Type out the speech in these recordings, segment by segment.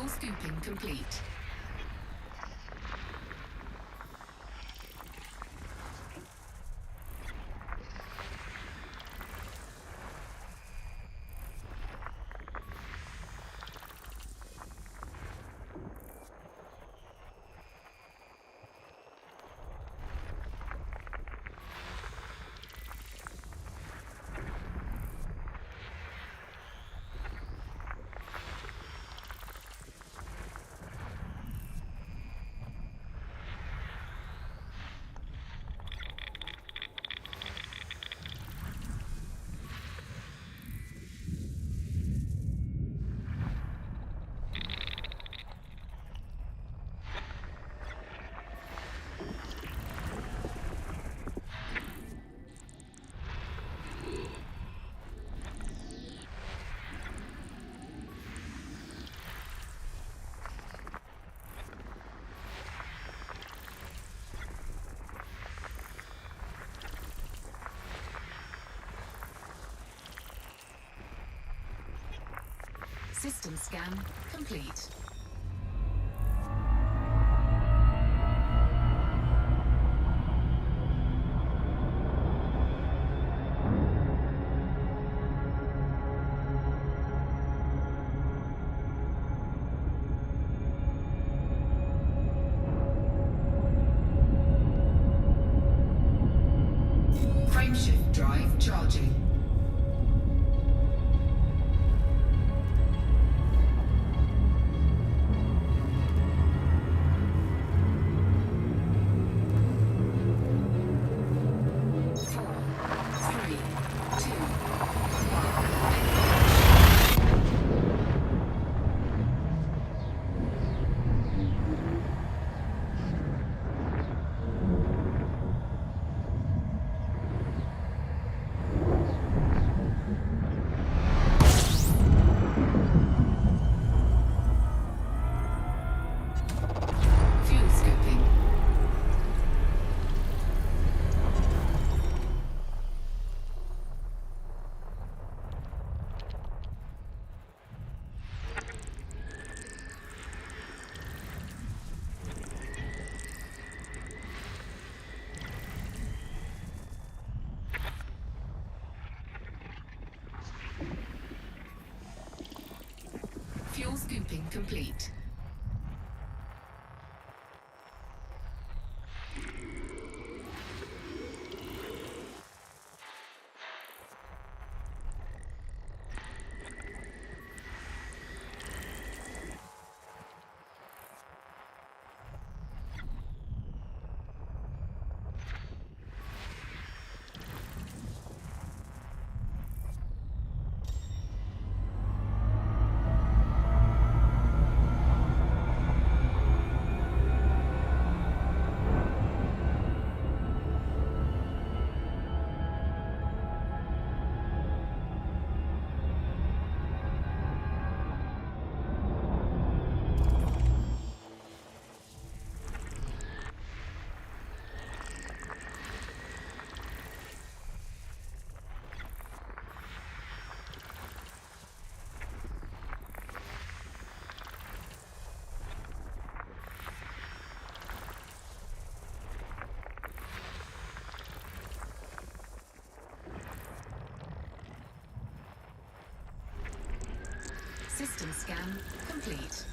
Fuel scooping complete. System scan complete. Frameshift drive charging. Fuel scooping complete. System scan complete.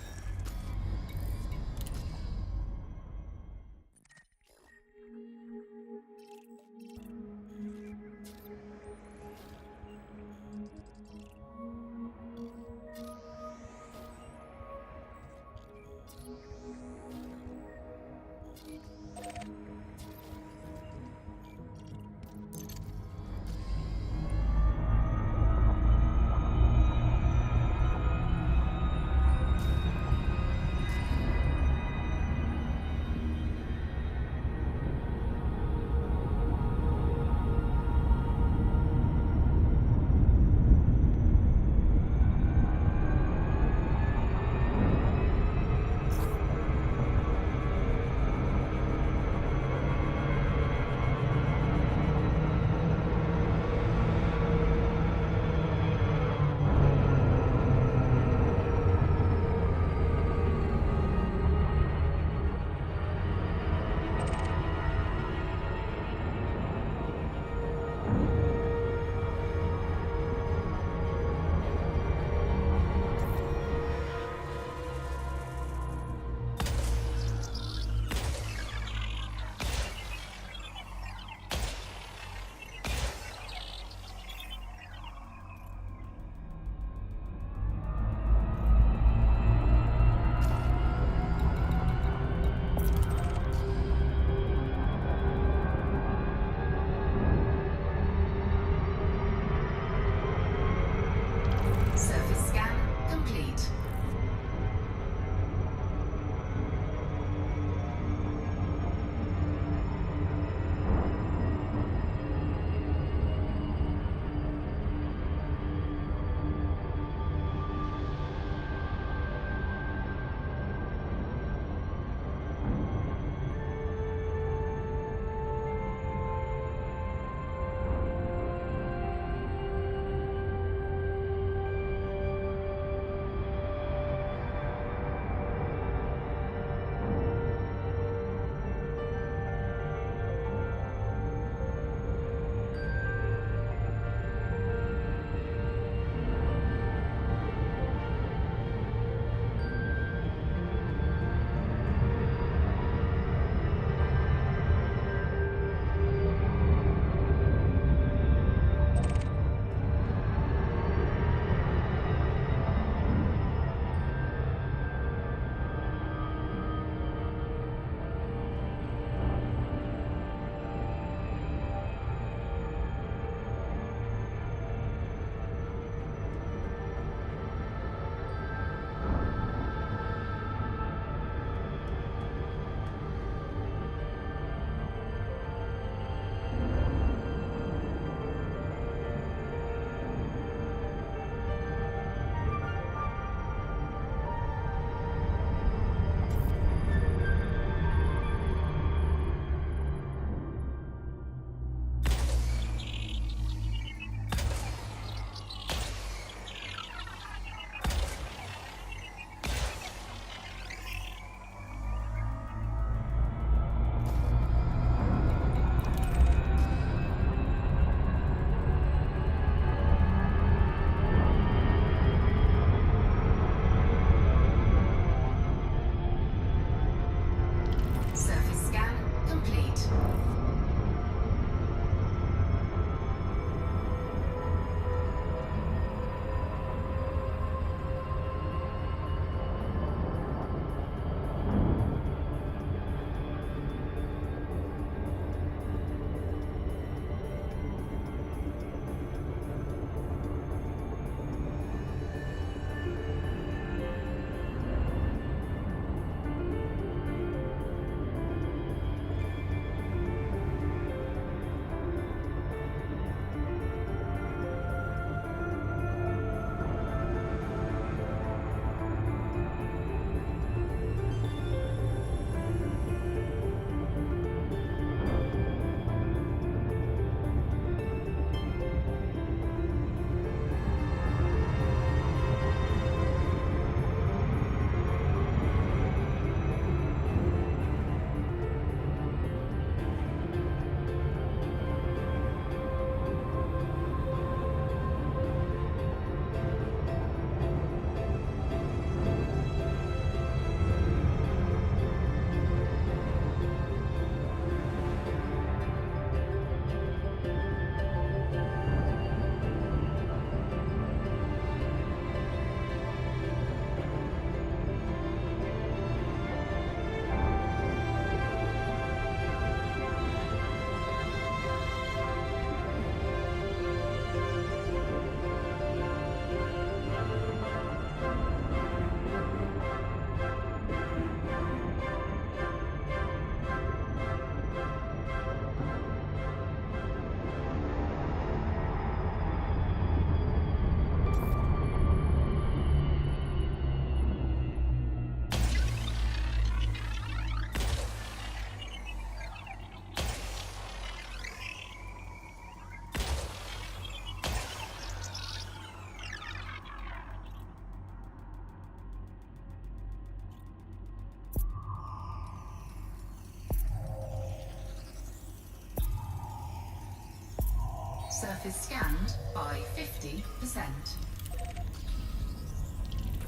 Surface scanned by 50%.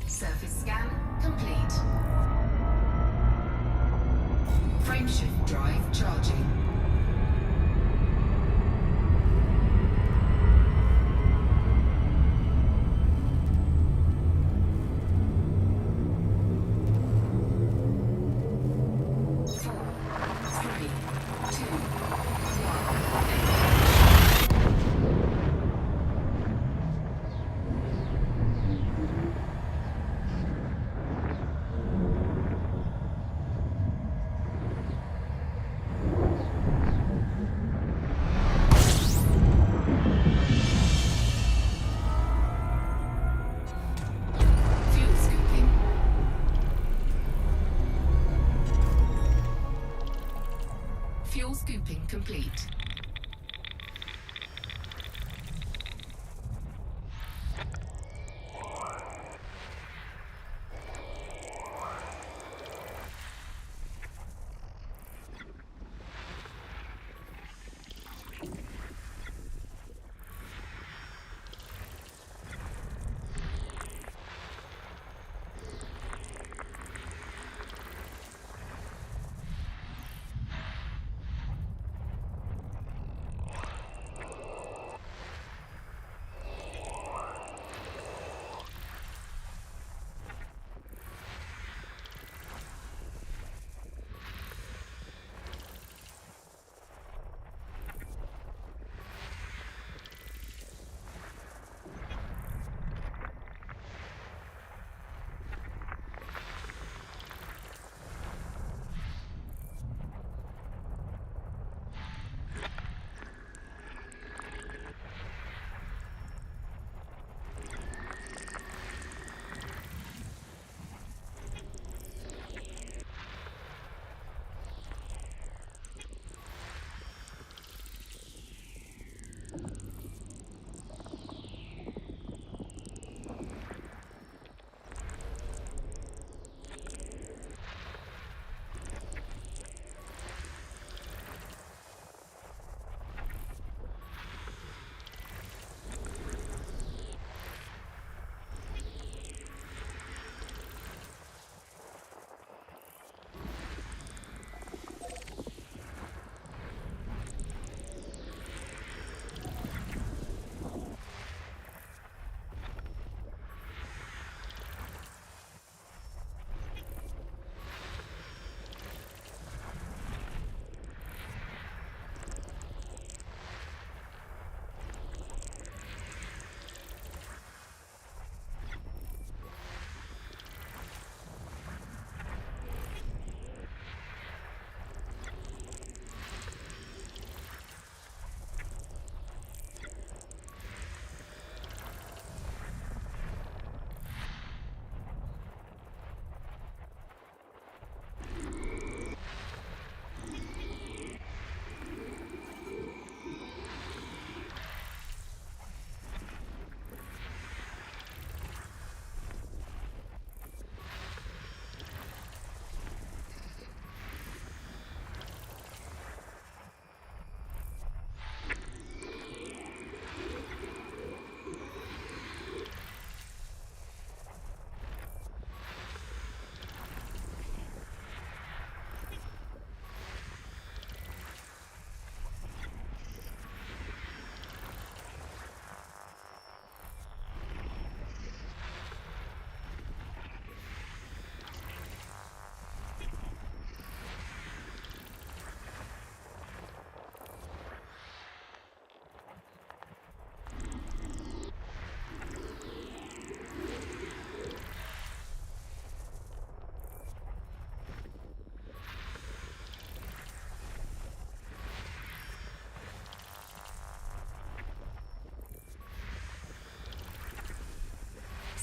Surface scan complete. Frameshift drive charging. Fuel scooping complete.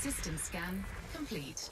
System scan complete.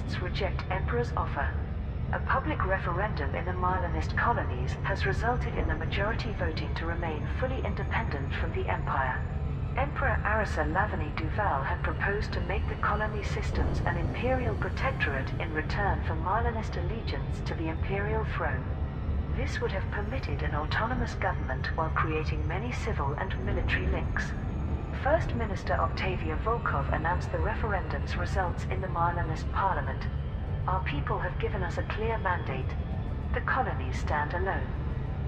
Marlinists reject Emperor's offer. A public referendum in the Marlinist colonies has resulted in the majority voting to remain fully independent from the Empire. Emperor Arisa Lavany Duval had proposed to make the colony systems an imperial protectorate in return for Marlinist allegiance to the imperial throne. This would have permitted an autonomous government while creating many civil and military links. First Minister Octavia Volkov announced the referendum's results in the Marlinist parliament. Our people have given us a clear mandate. The colonies stand alone.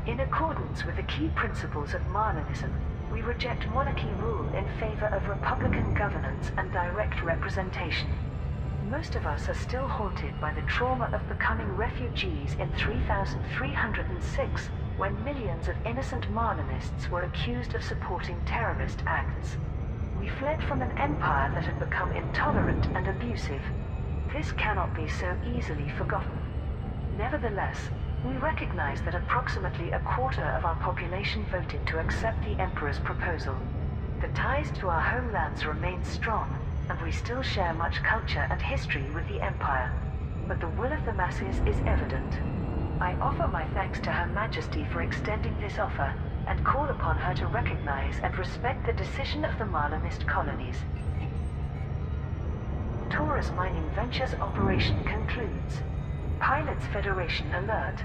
In accordance with the key principles of Marlinism, we reject monarchy rule in favor of republican governance and direct representation. Most of us are still haunted by the trauma of becoming refugees in 3306, when millions of innocent Marlinists were accused of supporting terrorist acts. We fled from an empire that had become intolerant and abusive. This cannot be so easily forgotten. Nevertheless, we recognize that approximately a quarter of our population voted to accept the Emperor's proposal. The ties to our homelands remain strong, and we still share much culture and history with the Empire. But the will of the masses is evident. I offer my thanks to Her Majesty for extending this offer, and call upon her to recognize and respect the decision of the Marlinist colonies. Taurus Mining Ventures operation concludes. Pilots Federation alert.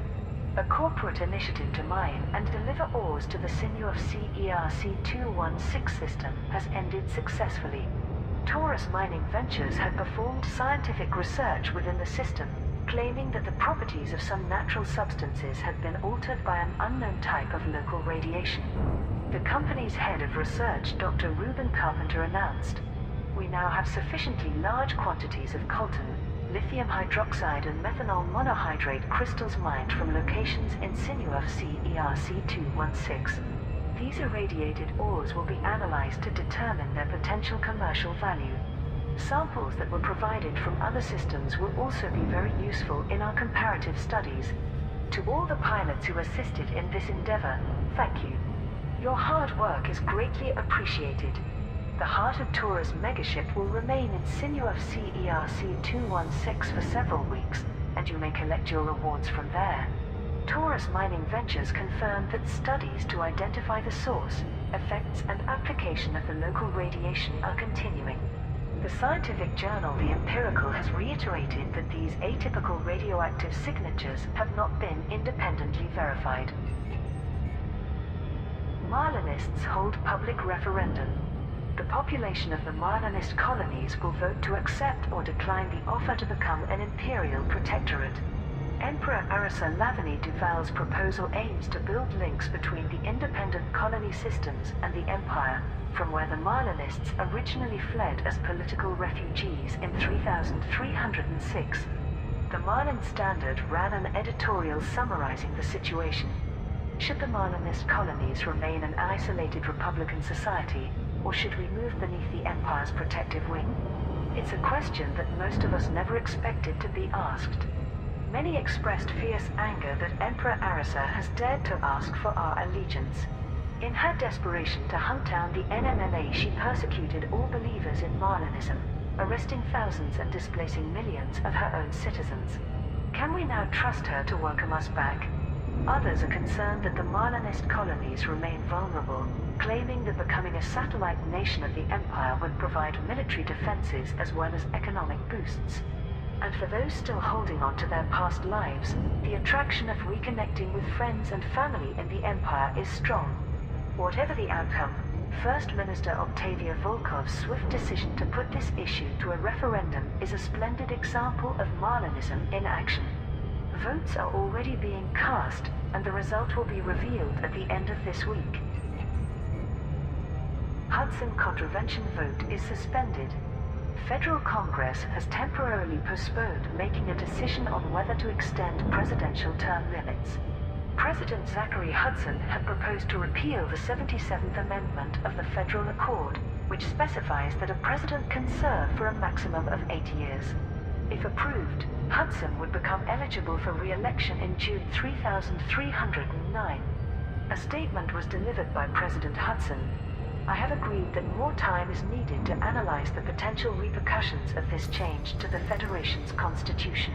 A corporate initiative to mine and deliver ores to the Sinew of CERC-216 system has ended successfully. Taurus Mining Ventures had performed scientific research within the system, claiming that the properties of some natural substances had been altered by an unknown type of local radiation. The company's head of research, Dr. Reuben Carpenter, announced, "We now have sufficiently large quantities of coltan, lithium hydroxide and methanol monohydrate crystals mined from locations in Sinew of CERC-216. These irradiated ores will be analyzed to determine their potential commercial value. Samples that were provided from other systems will also be very useful in our comparative studies. To all the pilots who assisted in this endeavor, thank you. Your hard work is greatly appreciated. The Heart of Taurus megaship will remain in Sinew of CERC-216 for several weeks, and you may collect your rewards from there." Taurus Mining Ventures confirmed that studies to identify the source, effects, and application of the local radiation are continuing. The scientific journal The Empirical has reiterated that these atypical radioactive signatures have not been independently verified. Marlinists hold public referendum. The population of the Marlinist colonies will vote to accept or decline the offer to become an imperial protectorate. Emperor Arisa Lavany Duval's proposal aims to build links between the independent colony systems and the Empire, from where the Marlinists originally fled as political refugees in 3306. The Marlin Standard ran an editorial summarizing the situation. Should the Marlinist colonies remain an isolated republican society, or should we move beneath the Empire's protective wing? It's a question that most of us never expected to be asked. Many expressed fierce anger that Emperor Arisa has dared to ask for our allegiance. In her desperation to hunt down the NMLA, she persecuted all believers in Marlinism, arresting thousands and displacing millions of her own citizens. Can we now trust her to welcome us back? Others are concerned that the Marlinist colonies remain vulnerable, claiming that becoming a satellite nation of the Empire would provide military defenses as well as economic boosts. And for those still holding on to their past lives, the attraction of reconnecting with friends and family in the Empire is strong. Whatever the outcome, First Minister Octavia Volkov's swift decision to put this issue to a referendum is a splendid example of Marlinism in action. Votes are already being cast, and the result will be revealed at the end of this week. Hudson contravention vote is suspended. Federal Congress has temporarily postponed making a decision on whether to extend presidential term limits. President Zachary Hudson had proposed to repeal the 77th Amendment of the Federal Accord, which specifies that a president can serve for a maximum of 8 years. If approved, Hudson would become eligible for re-election in June 3309. A statement was delivered by President Hudson. I have agreed that more time is needed to analyze the potential repercussions of this change to the Federation's constitution.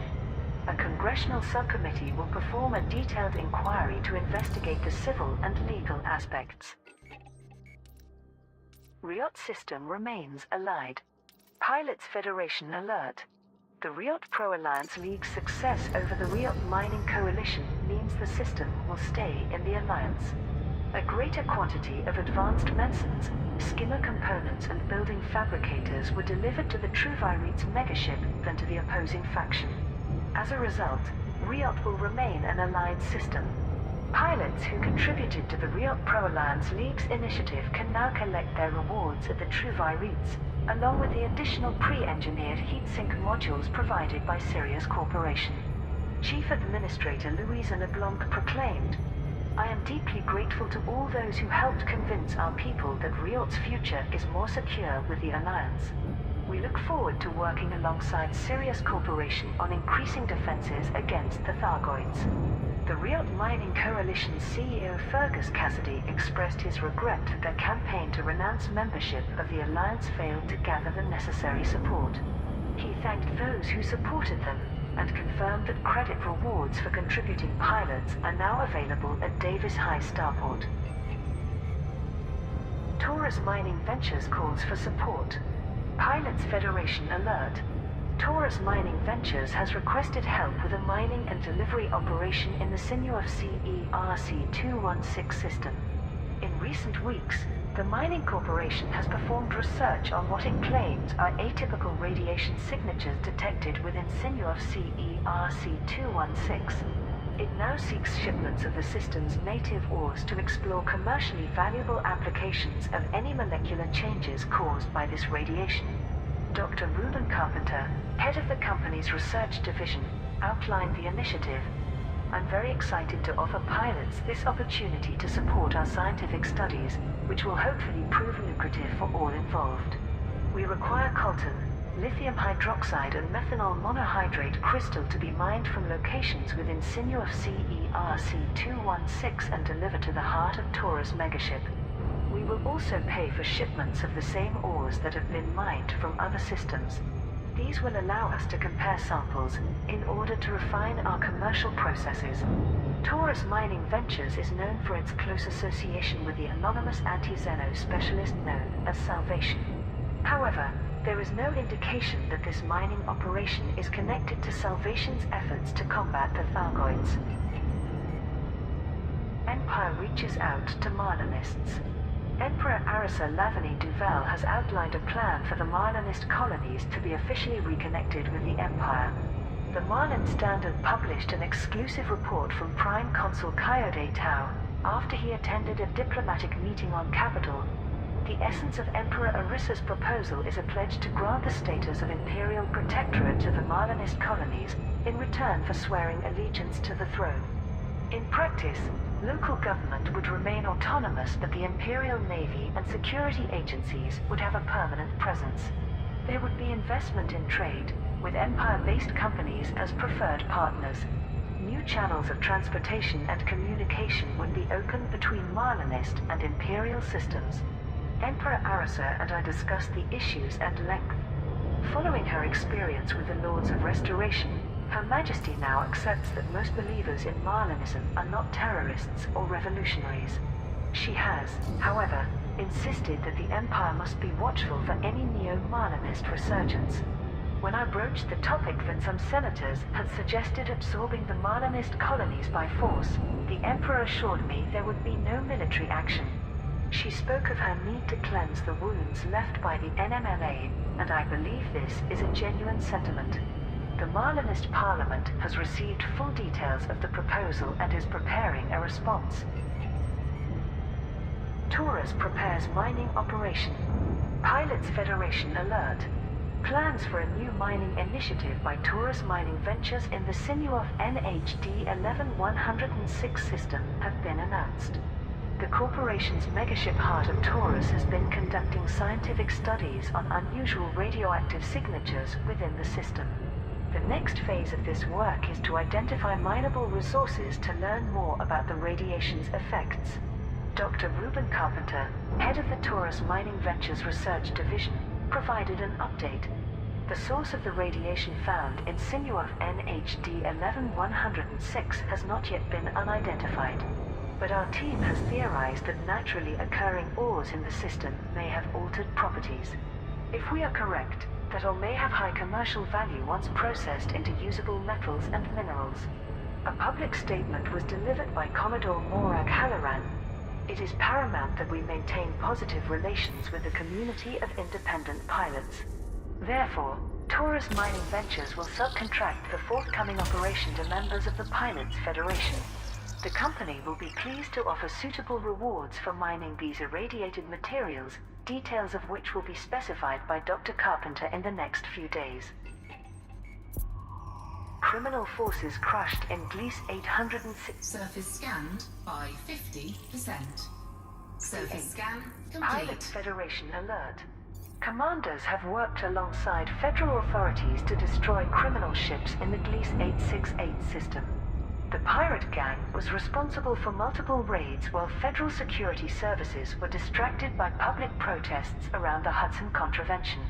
A congressional subcommittee will perform a detailed inquiry to investigate the civil and legal aspects. Riot system remains allied. Pilots Federation alert. The Riot Pro-Alliance League's success over the Riot Mining Coalition means the system will stay in the Alliance. A greater quantity of advanced medicines, skimmer components and building fabricators were delivered to the Truvirites megaship than to the opposing faction. As a result, Riot will remain an allied system. Pilots who contributed to the Riot Pro-Alliance League's initiative can now collect their rewards at the Truvirites, along with the additional pre-engineered heatsink modules provided by Sirius Corporation. Chief Administrator Louisa LeBlanc proclaimed, "I am deeply grateful to all those who helped convince our people that Riot's future is more secure with the Alliance. We look forward to working alongside Sirius Corporation on increasing defenses against the Thargoids." The Riot Mining Coalition's CEO Fergus Cassidy expressed his regret that their campaign to renounce membership of the Alliance failed to gather the necessary support. He thanked those who supported them and confirmed that credit rewards for contributing pilots are now available at Davis High Starport. Taurus Mining Ventures calls for support. Pilots Federation alert. Taurus Mining Ventures has requested help with a mining and delivery operation in the Sinew of CERC-216 system. In recent weeks, the Mining Corporation has performed research on what it claims are atypical radiation signatures detected within Sinew of CERC-216. It now seeks shipments of the system's native ores to explore commercially valuable applications of any molecular changes caused by this radiation. Dr. Ruben Carpenter, head of the company's research division, outlined the initiative. "I'm very excited to offer pilots this opportunity to support our scientific studies, which will hopefully prove lucrative for all involved. We require coltan, lithium hydroxide and methanol monohydrate crystal to be mined from locations within Sinew of CERC-216 and delivered to the heart of Taurus megaship. We will also pay for shipments of the same ores that have been mined from other systems. These will allow us to compare samples in order to refine our commercial processes." Taurus Mining Ventures is known for its close association with the anonymous anti-Xeno specialist known as Salvation. However, there is no indication that this mining operation is connected to Salvation's efforts to combat the Thargoids. Empire reaches out to Marlinists. Emperor Arisa Lavany Duval has outlined a plan for the Marlinist colonies to be officially reconnected with the Empire. The Marlin Standard published an exclusive report from Prime Consul Coyote Tau after he attended a diplomatic meeting on Capitol. The essence of Emperor Arisa's proposal is a pledge to grant the status of Imperial Protectorate to the Marlinist colonies in return for swearing allegiance to the throne. In practice, local government would remain autonomous, but the Imperial Navy and security agencies would have a permanent presence. There would be investment in trade, with Empire-based companies as preferred partners. New channels of transportation and communication would be opened between Marlinist and Imperial systems. Emperor Arisa and I discussed the issues at length. Following her experience with the Lords of Restoration, Her Majesty now accepts that most believers in Marlinism are not terrorists or revolutionaries. She has, however, insisted that the Empire must be watchful for any neo-Marlinist resurgence. When I broached the topic that some senators had suggested absorbing the Marlinist colonies by force, the Emperor assured me there would be no military action. She spoke of her need to cleanse the wounds left by the NMLA, and I believe this is a genuine sentiment. The Marlinist Parliament has received full details of the proposal and is preparing a response. Taurus prepares mining operation. Pilots Federation alert. Plans for a new mining initiative by Taurus Mining Ventures in the Sinew of NHD 11106 system have been announced. The corporation's megaship Heart of Taurus has been conducting scientific studies on unusual radioactive signatures within the system. The next phase of this work is to identify mineable resources to learn more about the radiation's effects. Dr. Reuben Carpenter, head of the Taurus Mining Ventures Research Division, provided an update. The source of the radiation found in sinew of NHD 11106 has not yet been unidentified. But our team has theorized that naturally occurring ores in the system may have altered properties. If we are correct, that ore may have high commercial value once processed into usable metals and minerals. A public statement was delivered by Commodore Morag Halloran. It is paramount that we maintain positive relations with the community of independent pilots. Therefore, Taurus Mining Ventures will subcontract the forthcoming operation to members of the Pilots Federation. The company will be pleased to offer suitable rewards for mining these irradiated materials, details of which will be specified by Dr. Carpenter in the next few days. Criminal forces crushed in Gliese 806. Surface scanned by 50%. Surface scan Pilot complete. Federation alert. Commanders have worked alongside federal authorities to destroy criminal ships in the Gliese 868 system. The pirate gang was responsible for multiple raids while federal security services were distracted by public protests around the Hudson contravention.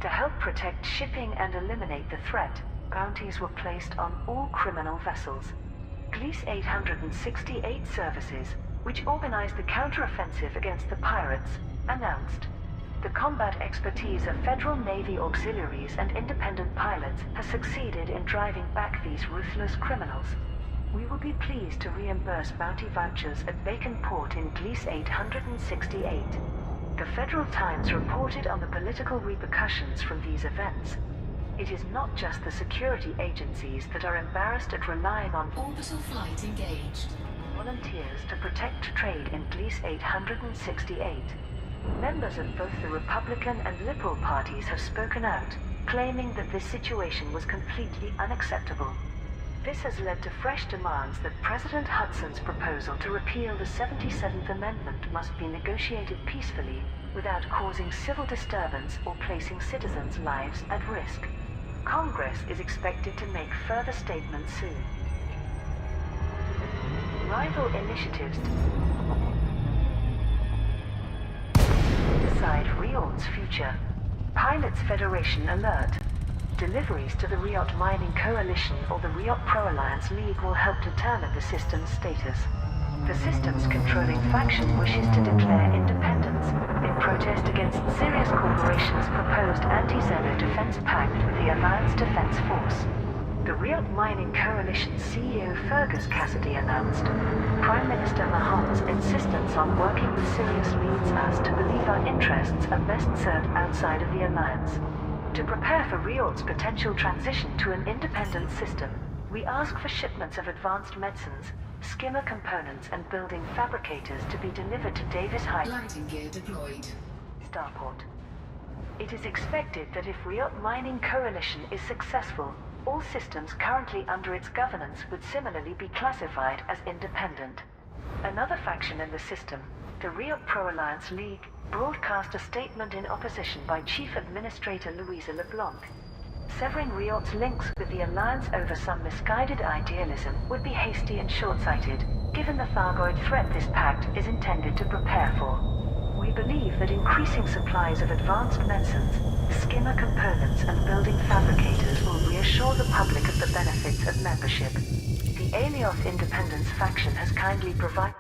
To help protect shipping and eliminate the threat, bounties were placed on all criminal vessels. Gliese 868 Services, which organized the counteroffensive against the pirates, announced, "The combat expertise of Federal Navy auxiliaries and independent pilots has succeeded in driving back these ruthless criminals. We will be pleased to reimburse bounty vouchers at Bacon Port in Gliese 868. The Federal Times reported on the political repercussions from these events. It is not just the security agencies that are embarrassed at relying on Orbital flight engaged. volunteers to protect trade in Gliese 868. Members of both the Republican and Liberal parties have spoken out, claiming that this situation was completely unacceptable. This has led to fresh demands that President Hudson's proposal to repeal the 77th Amendment must be negotiated peacefully without causing civil disturbance or placing citizens' lives at risk. Congress is expected to make further statements soon. Rival initiatives to decide Riot's future. Pilots Federation alert. Deliveries to the Riot Mining Coalition or the Riot Pro-Alliance League will help determine the system's status. The system's controlling faction wishes to declare independence in protest against Sirius Corporation's proposed anti-Zeno defense pact with the Alliance Defense Force. The Riot Mining Coalition's CEO Fergus Cassidy announced, Prime Minister Mahon's insistence on working with Sirius leads us to believe our interests are best served outside of the Alliance. To prepare for Riot's potential transition to an independent system, we ask for shipments of advanced medicines, skimmer components and building fabricators to be delivered to Davis High Landing gear deployed. Starport. It is expected that if Riot Mining Coalition is successful, all systems currently under its governance would similarly be classified as independent. Another faction in the system, the Riot Pro-Alliance League, broadcast a statement in opposition by Chief Administrator Louisa LeBlanc. Severing Riot's links with the Alliance over some misguided idealism would be hasty and short-sighted, given the Thargoid threat this pact is intended to prepare for. We believe that increasing supplies of advanced medicines, skimmer components and building fabricators will reassure the public of the benefits of membership. The Alioth Independence faction has kindly provided